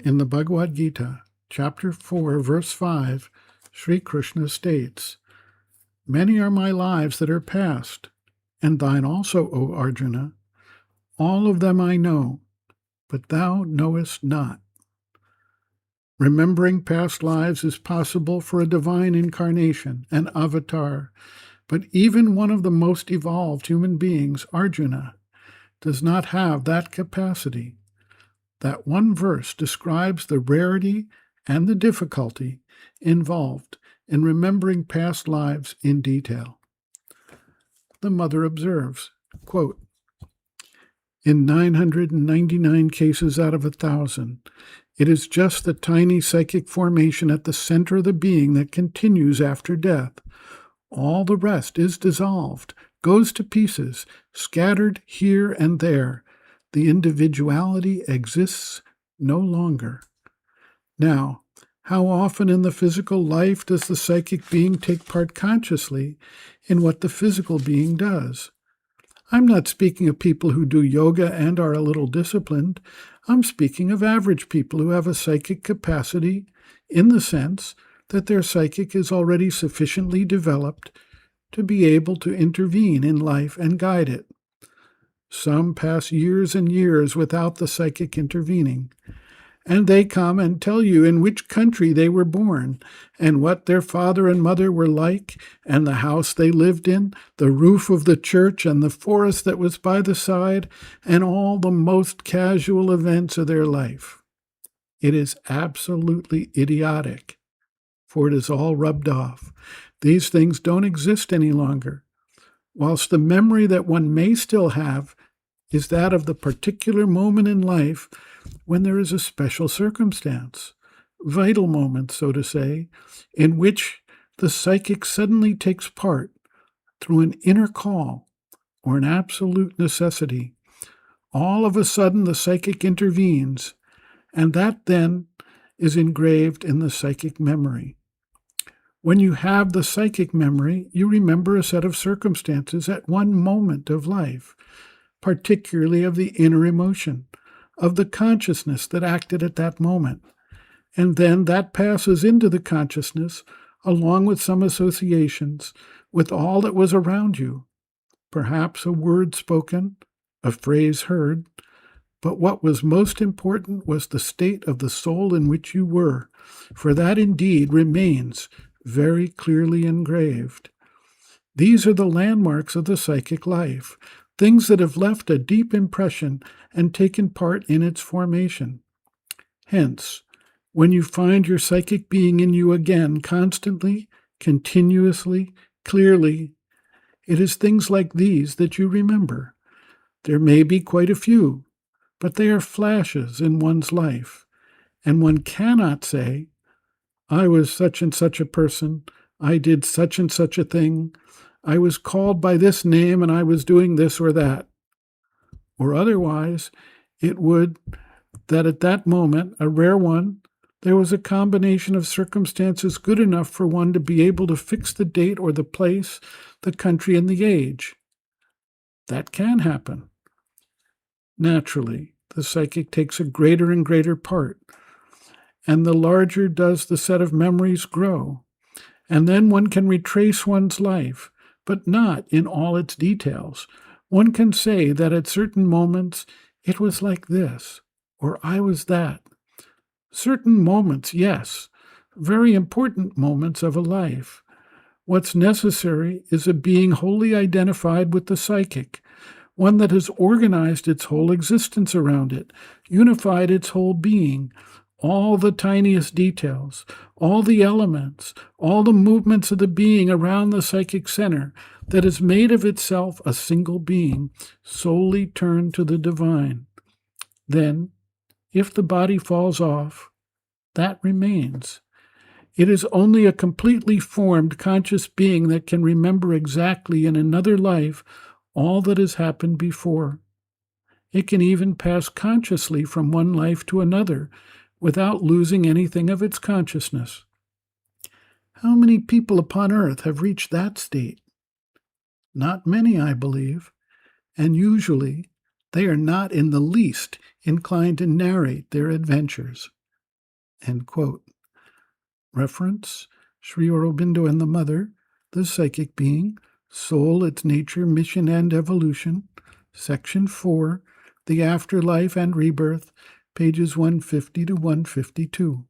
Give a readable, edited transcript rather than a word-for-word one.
In the Bhagavad Gita, chapter 4, verse 5, Sri Krishna states, "Many are my lives that are past, and thine also, O Arjuna. All of them I know, but thou knowest not." Remembering past lives is possible for a divine incarnation, an avatar, but even one of the most evolved human beings, Arjuna, does not have that capacity. That one verse describes the rarity and the difficulty involved in remembering past lives in detail. The mother observes, quote, "In 999 cases out of 1,000, it is just the tiny psychic formation at the center of the being that continues after death. All the rest is dissolved, goes to pieces, scattered here and there. The individuality exists no longer." Now, how often in the physical life does the psychic being take part consciously in what the physical being does? I'm not speaking of people who do yoga and are a little disciplined. I'm speaking of average people who have a psychic capacity in the sense that their psychic is already sufficiently developed to be able to intervene in life and guide it. Some pass years and years without the psychic intervening, and they come and tell you in which country they were born, and what their father and mother were like, and the house they lived in, the roof of the church, and the forest that was by the side, and all the most casual events of their life. It is absolutely idiotic, for it is all rubbed off. These things don't exist any longer, whilst the memory that one may still have is that of the particular moment in life when there is a special circumstance, vital moment, so to say, in which the psychic suddenly takes part through an inner call or an absolute necessity. All of a sudden, the psychic intervenes, and that then is engraved in the psychic memory. When you have the psychic memory, you remember a set of circumstances at one moment of life, particularly of the inner emotion, of the consciousness that acted at that moment. And then that passes into the consciousness, along with some associations, with all that was around you. Perhaps a word spoken, a phrase heard, but what was most important was the state of the soul in which you were, for that indeed remains very clearly engraved. These are the landmarks of the psychic life, things that have left a deep impression and taken part in its formation. Hence, when you find your psychic being in you again constantly, continuously, clearly, it is things like these that you remember. There may be quite a few, but they are flashes in one's life, and one cannot say, "I was such and such a person, I did such and such a thing, I was called by this name and I was doing this or that." Or otherwise, it would that at that moment, a rare one, there was a combination of circumstances good enough for one to be able to fix the date or the place, the country, and the age. That can happen. Naturally, the psychic takes a greater and greater part, and the larger does the set of memories grow. And then one can retrace one's life, but not in all its details. One can say that at certain moments it was like this, or I was that. Certain moments, yes, very important moments of a life. What's necessary is a being wholly identified with the psychic, one that has organized its whole existence around it, unified its whole being, all the tiniest details, all the elements, all the movements of the being around the psychic center, that has made of itself a single being, solely turned to the divine. Then, if the body falls off, that remains. It is only a completely formed conscious being that can remember exactly in another life all that has happened before. It can even pass consciously from one life to another without losing anything of its consciousness. How many people upon earth have reached that state? Not many, I believe, and usually they are not in the least inclined to narrate their adventures. End quote. Reference: Sri Aurobindo and the Mother, The Psychic Being, Soul, Its Nature, Mission, and Evolution, Section 4, The Afterlife and Rebirth, pages 150 to 152.